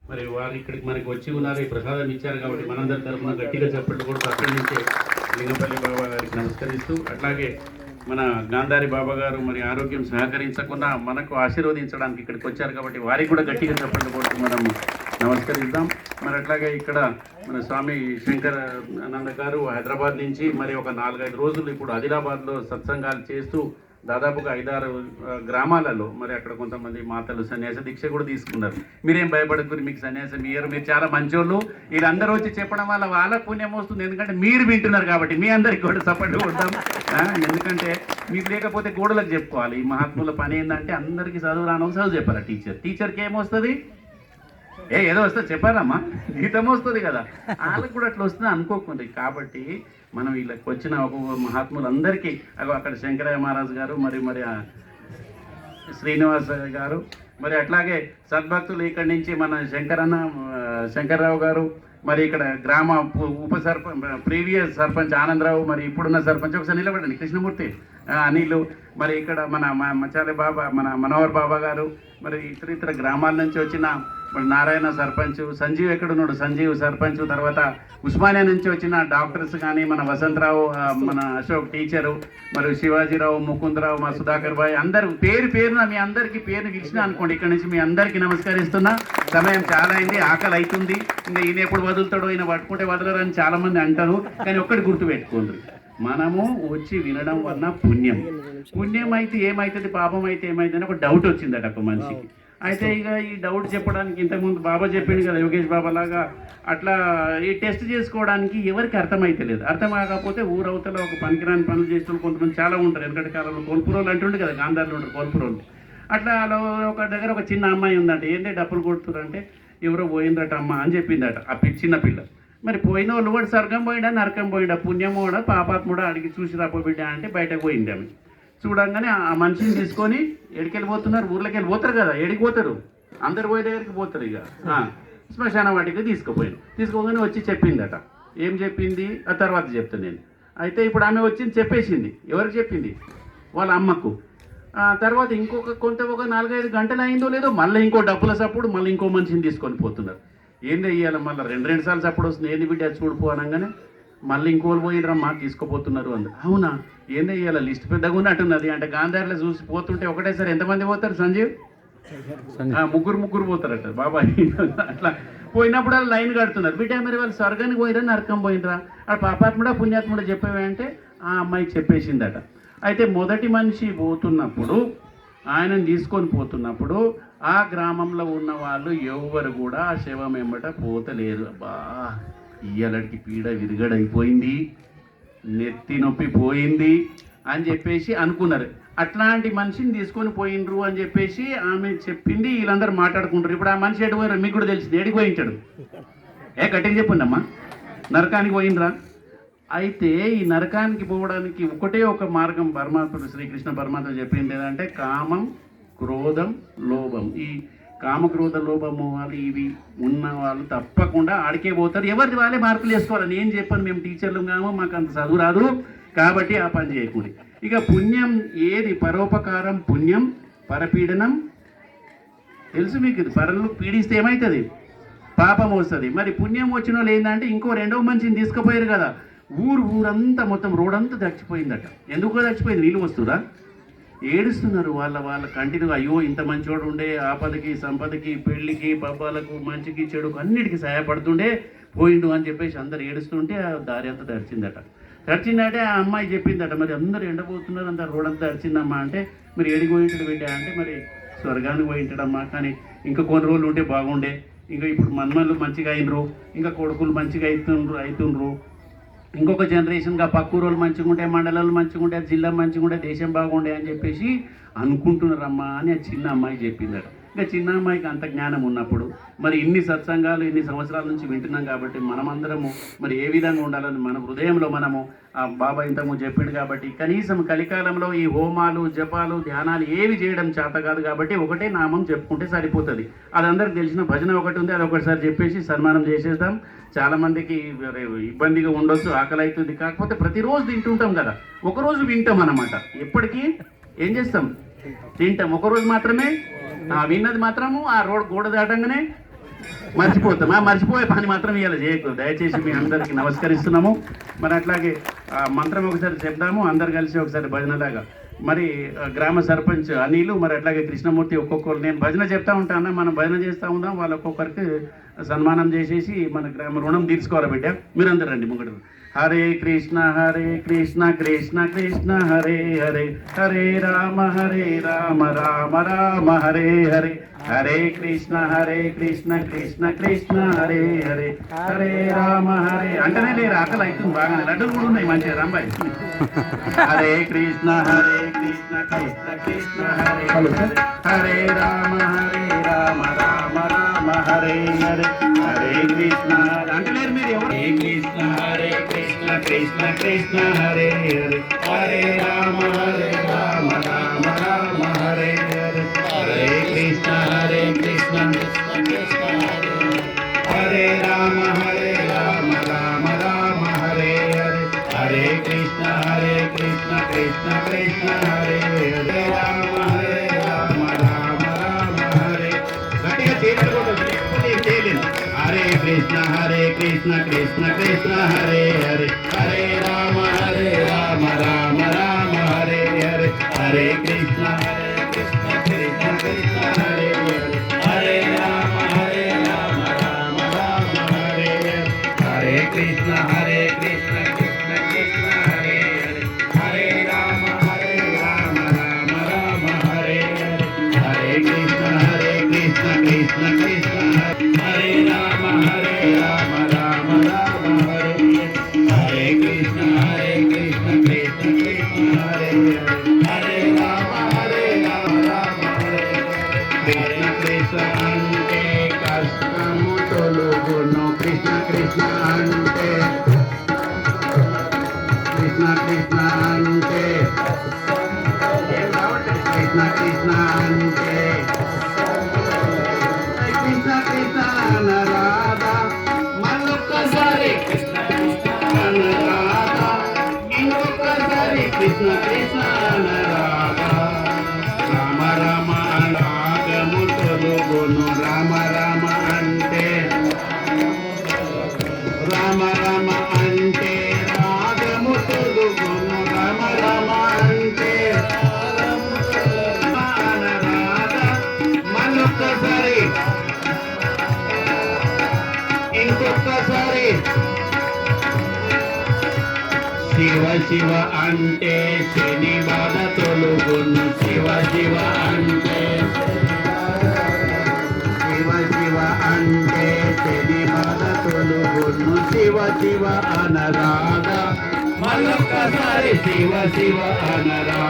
మరి వారు ఇక్కడికి మనకి వచ్చి ఉన్నారు, ఈ ప్రసాదం ఇచ్చారు కాబట్టి మనందరి తరఫున గట్టిగా చెప్పట్లు కూడా అక్కడి నుంచే లింగపల్లి బాబా గారికి నమస్కరిస్తూ, అట్లాగే మన గాంధారి బాబా గారు మరి ఆరోగ్యం సహకరించకుండా మనకు ఆశీర్వదించడానికి ఇక్కడికి వచ్చారు కాబట్టి వారికి కూడా గట్టిగా చెప్పట్లు కొడుతూ మనం నమస్కరిద్దాం. మరి అట్లాగే ఇక్కడ మన స్వామి శంకర్ ఆనంద గారు హైదరాబాద్ నుంచి మరి ఒక 4-5 రోజులు ఇప్పుడు ఆదిలాబాద్లో సత్సంగాలు చేస్తూ దాదాపుగా 5-6 గ్రామాలలో మరి అక్కడ కొంతమంది మాతలు సన్యాస దీక్ష కూడా తీసుకున్నారు. మీరేం భయపడకూరు, మీకు సన్యాసం మీరు చాలా మంచోళ్ళు. వీళ్ళందరూ వచ్చి చెప్పడం వల్ల వాళ్ళకు పుణ్యం వస్తుంది, ఎందుకంటే మీరు వింటున్నారు కాబట్టి. మీ అందరికి కూడా సపోర్ట్ కొడతాం. ఎందుకంటే మీకు లేకపోతే గోడలకు చెప్పుకోవాలి. ఈ మహాత్ముల పని ఏంటంటే అందరికీ చదువు రాను చదువు చెప్పారా టీచర్కి ఏమొస్తుంది? ఏదో వస్తుంది చెప్పారమ్మా, గీతం వస్తుంది కదా, వాళ్ళకి కూడా అట్లా వస్తుంది అనుకోకుండా. కాబట్టి మనం వీళ్ళకి వచ్చిన ఒక మహాత్ములందరికీ అక్కడ శంకరయ్య మహారాజు గారు మరి శ్రీనివాస గారు మరి అట్లాగే సద్భక్తులు ఇక్కడి నుంచి మన శంకర్రావు గారు మరి ఇక్కడ గ్రామ ఉప సర్పంచ్ ప్రీవియస్ సర్పంచ్ ఆనందరావు మరి ఇప్పుడున్న సర్పంచ్ ఒకసారి నిలబడండి కృష్ణమూర్తి అనిలు మరి ఇక్కడ మన మచాలి బాబా మన మనోహర్ బాబా గారు మరి ఇతర గ్రామాల నుంచి వచ్చిన మరి నారాయణ సర్పంచ్ సంజీవ్ ఎక్కడున్నాడు సంజీవ్ సర్పంచ్ తర్వాత ఉస్మానియా నుంచి వచ్చిన డాక్టర్స్ కానీ మన వసంతరావు మన అశోక్ టీచరు మరి శివాజీరావు ముకుందరావు మా సుధాకర్ భాయ్ అందరూ పేరున మీ అందరికీ పేరుని పిలిచిన అనుకోండి. ఇక్కడ నుంచి మీ అందరికీ నమస్కరిస్తున్నా. సమయం చాలా అయింది, ఆకలి అవుతుంది. ఇంకా ఈయన ఎప్పుడు వదులుతాడో, ఈయన పట్టుకుంటే వదలరని చాలా మంది అంటారు. కానీ ఒక్కటి గుర్తుపెట్టుకోండి, మనము వచ్చి వినడం వలన పుణ్యం అయితే ఏమవుతుంది, పాపం అయితే ఏమవుతుంది ఒక డౌట్ వచ్చిందట ఒక మనిషికి. అయితే ఇక ఈ డౌట్ చెప్పడానికి ఇంతకుముందు బాబా చెప్పింది కదా యోగేష్ బాబా లాగా, అట్లా ఈ టెస్ట్ చేసుకోవడానికి ఎవరికి అర్థమైతలేదు. అర్థం కాకపోతే ఊరవతల ఒక పనికిరాని పనులు చేసిన కొంతమంది చాలా ఉంటారు. ఎందుకంటే కాలంలో కోల్పురోళ్ళు అంటుండే కదా, గాంధార్లో ఉంటారు కోల్పురోళ్ళు. అట్లా అలా ఒక దగ్గర ఒక చిన్న అమ్మాయి ఉందంట. ఏంటంటే డబ్బులు కొడుతురంటే ఎవరో పోయిందట అమ్మ అని చెప్పిందట ఆ చిన్న పిల్ల. మరి పోయిన వాళ్ళు కూడా స్వర్గం పోయిండా నరకం పోయిండా పుణ్యమోడా పాపాత్ముడా అడిగి చూసి రాపోబిడ్డ అంటే బయటకు పోయింది ఆమె. చూడంగానే ఆ మనిషిని తీసుకొని ఎడికెళ్ళిపోతున్నారు, ఊర్లోకి వెళ్ళిపోతారు కదా, ఎడిగిపోతారు అందరు పోయే దగ్గరికి పోతారు. ఇక శ్మశాన వాటికి తీసుకోగానే వచ్చి చెప్పిందట. ఏం చెప్పింది ఆ తర్వాత చెప్తాను నేను. అయితే ఇప్పుడు ఆమె వచ్చింది చెప్పేసింది. ఎవరికి చెప్పింది? వాళ్ళ అమ్మకు. తర్వాత ఒక 4-5 గంటలు అయిందో లేదో మళ్ళీ ఇంకో డబ్బుల సప్పుడు మళ్ళీ ఇంకో మనిషిని తీసుకొని పోతున్నారు. ఏంది ఇవ్వాలి మళ్ళీ 2 సార్లు సప్పుడు వస్తుంది. ఏంది బిడ్డ చూడిపో అనగానే మళ్ళీ ఇంకోళ్ళు పోయినరమ్మా తీసుకుపోతున్నారు అంది. అవునా, ఏంది ఇవ్వాలి లిస్ట్ పెద్దగా ఉన్నట్టున్నది అంటే గాంధారిలో చూసి పోతుంటే ఒకటేసారి ఎంతమంది పోతారు సంజీవ్? ముగ్గురు పోతారట బాబాయ్. అట్లా పోయినప్పుడు వాళ్ళు లైన్ కడుతున్నారు. బిడ్డ మరి వాళ్ళు స్వర్గానికి పోయిరా నరకం పోయినరా ఆ పాపాత్ముడా పుణ్యాత్ముడా చెప్పేవే అంటే ఆ అమ్మాయి చెప్పేసిందట. అయితే మొదటి మనిషి పోతున్నప్పుడు ఆయనను తీసుకొని పోతున్నప్పుడు ఆ గ్రామంలో ఉన్న వాళ్ళు ఎవరు కూడా ఆ శవం వెంబట పోతలేరు. అబ్బా ఇయ్యలడికి పీడ విరుగడైపోయింది, నెత్తి నొప్పి పోయింది అని చెప్పేసి అనుకున్నారు. అట్లాంటి మనిషిని తీసుకొని పోయినరు అని చెప్పేసి ఆమె చెప్పింది. వీళ్ళందరూ మాట్లాడుకుంటారు. ఇప్పుడు ఆ మనిషి ఎటు పోయినారు మీకు కూడా తెలిసింది, ఎడికి పోయించాడు. గట్టిగా చెప్పండి అమ్మా, నరకానికి పోయినరా? అయితే ఈ నరకానికి పోవడానికి ఒకటే ఒక మార్గం పరమాత్ముడు శ్రీకృష్ణ పరమాత్మ చెప్పింది ఏంటంటే కామం క్రోధం లోభం. ఈ కామక్రోధ లోభము వాళ్ళు ఇవి ఉన్న వాళ్ళు తప్పకుండా ఆడికే పోతారు. ఎవరిది వాళ్ళే మార్పులు చేసుకోవాలి. నేను చెప్పాను మేము టీచర్లు కామో మాకు అంత చదువు రాదు కాబట్టి ఆ పని చేయకూడదు. ఇక పుణ్యం ఏది? పరోపకారం పుణ్యం, పరపీడనం తెలుసు మీకు. ఇది పరులు పీడిస్తే ఏమవుతుంది? పాపం వస్తుంది. మరి పుణ్యం వచ్చిన వాళ్ళు ఏంటంటే ఇంకో 2వ మనిషిని తీసుకుపోయారు కదా, ఊరంతా మొత్తం రోడంతా దచ్చిపోయిందట. ఎందుకో దచ్చిపోయింది? నీళ్ళు వస్తురా ఏడుస్తున్నారు. వాళ్ళ కంటిన్యూగా అయ్యో ఇంత మంచివాడు ఉండే, ఆపదకి సంపదకి పెళ్లికి పబ్బాలకు మంచికి చెడుకు అన్నిటికీ సహాయపడుతుండే పోయిండు అని చెప్పేసి అందరు ఏడుస్తుంటే ఆ దారి అంతా తడిచిందంటే ఆ అమ్మాయి చెప్పిందట. మరి అందరూ ఎండబోతున్నారు, అంత రోడంతా తడిచిందమ్మా అంటే మరి ఏడికి పోయింటాడు బిడ్డ అంటే మరి స్వర్గానికి పోయింటాడమ్మా, కానీ ఇంకా కొన్ని రోజులు ఉంటే బాగుండే, ఇంకా ఇప్పుడు మన్మలు మంచిగా అయినరు, ఇంకా కొడుకులు మంచిగా అవుతుండ్రు, ఇంకొక జనరేషన్గా పక్కూరోళ్ళు మంచిగా ఉంటే, మండలాలు మంచిగా ఉంటే, జిల్లా మంచిగా ఉంటే, దేశం బాగుండే అని చెప్పేసి అనుకుంటున్నారమ్మా అని ఆ చిన్న అమ్మాయి చెప్పిందట. ఇంకా చిన్న అమ్మాయికి అంత జ్ఞానం ఉన్నప్పుడు మరి ఇన్ని సత్సంగాలు ఇన్ని సంవత్సరాల నుంచి వింటున్నాం కాబట్టి మనమందరము మరి ఏ విధంగా ఉండాలని మన హృదయంలో మనము ఆ బాబా ఇంతకు చెప్పిండు కాబట్టి కనీసం కలికాలంలో ఈ హోమాలు జపాలు ధ్యానాలు ఏవి చేయడం చేత కాదు కాబట్టి ఒకటే నామం చెప్పుకుంటే సరిపోతుంది. అది అందరికి తెలిసిన భజన ఒకటి ఉంది, అది ఒకటిసారి చెప్పేసి సన్మానం చేసేద్దాం. చాలామందికి ఇబ్బందిగా ఉండొచ్చు, ఆకలి అవుతుంది. కాకపోతే ప్రతిరోజు తింటుంటాం కదా, ఒకరోజు వింటాం అన్నమాట. ఎప్పటికీ ఏం చేస్తాం? తింటాం. ఒకరోజు మాత్రమే విన్నది మాత్రము ఆ గోడ దాటంగానే మర్చిపోయే పని మాత్రం ఇవాళ చేయకు దయచేసి మీ అందరికీ నమస్కరిస్తున్నాము. మరి అట్లాగే మంత్రం ఒకసారి చెప్దాము అందరు కలిసి ఒకసారి భజనలాగా. మరి గ్రామ సర్పంచ్ అనిలు, మరి అట్లాగే కృష్ణమూర్తి ఒక్కొక్కరు, నేను భజన చెప్తా ఉంటాను, మనం భజన చేస్తూ ఉందాం, వాళ్ళు ఒక్కొక్కరికి సన్మానం చేసేసి మన గ్రామ రుణం తీర్చుకోవాలి బిడ్డ. మీరందరూ రండి ముంగడు. హరే కృష్ణ కృష్ణ కృష్ణ హరే హరే, హరే రామ రామ రామ హరే హరే, హరే కృష్ణ కృష్ణ కృష్ణ హరే హరే, హరే రామ అంటేనే లేరు ఆకలి అవుతుంది బాగానే, లడ్డూలు కూడా ఉన్నాయి మంచిగా రంబాయి. హరే కృష్ణ కృష్ణ కృష్ణ హరే హరే, హరే రామ రామ రామ హరే హరే, హరే కృష్ణ అంటలేరు మీరు ఎవరు. హరే కృష్ణ కృష్ణ కృష్ణ హరే హరే, హరే రామ రామ రామ హరే హరే, హరే కృష్ణ కృష్ణ కృష్ణ హరే రామ రామ రామ హరే హరే, హరే కృష్ణ కృష్ణ కృష్ణ హరే హరే, రామ రామ హరే. గట్టిగా చేతులు కూడా చేయలేదు. హరే కృష్ణ కృష్ణ కృష్ణ హరే హరే, హరే రామ రామ రామ హరే హరే, హరే కృష్ణ కృష్ణ కృష్ణ హరే హరే, హరే రామ రామ రామ హరే హరే, హరే కృష్ణ కృష్ణ కృష్ణ హరే హరే, హరే రామ రామ రామ హరే హరే, హరే కృష్ణ కృష్ణ కృష్ణ హరే రామ రామ రామ హరే, హరే కృష్ణ కృష్ణ కృష్ణ హరే హరే, హరే రామ రామ హరే. కృష్ణ కృష్ణ అంటే కష్టము తొలుగును, కృష్ణ కృష్ణ అంటే కృష్ణ కృష్ణ అంటే కృష్ణ కృష్ణ అంటే కృష్ణ కృష్ణ అనరాధా, మళ్ళొక్కసారి కృష్ణ కృష్ణ అనరాధా, ఇంకొకసారి కృష్ణ కృష్ణ అనరాధా. రామ రామ రాగము తొలుగును, రామ రామ అంటే రామ రామ అంటే రాగము తొలుగును, రామ రామ అంటే అనరాధా, మళ్ళొక్కసారి ఇంకొకసారి. శివ శివ అంటే శని బాధ తొలుగును, శివ శివ అంటే శివ శివ అంటే శని బాధ తొలుగును, శివ శివ అనరాధా, మళ్ళొక్కసారి శివ శివ అనరాధా.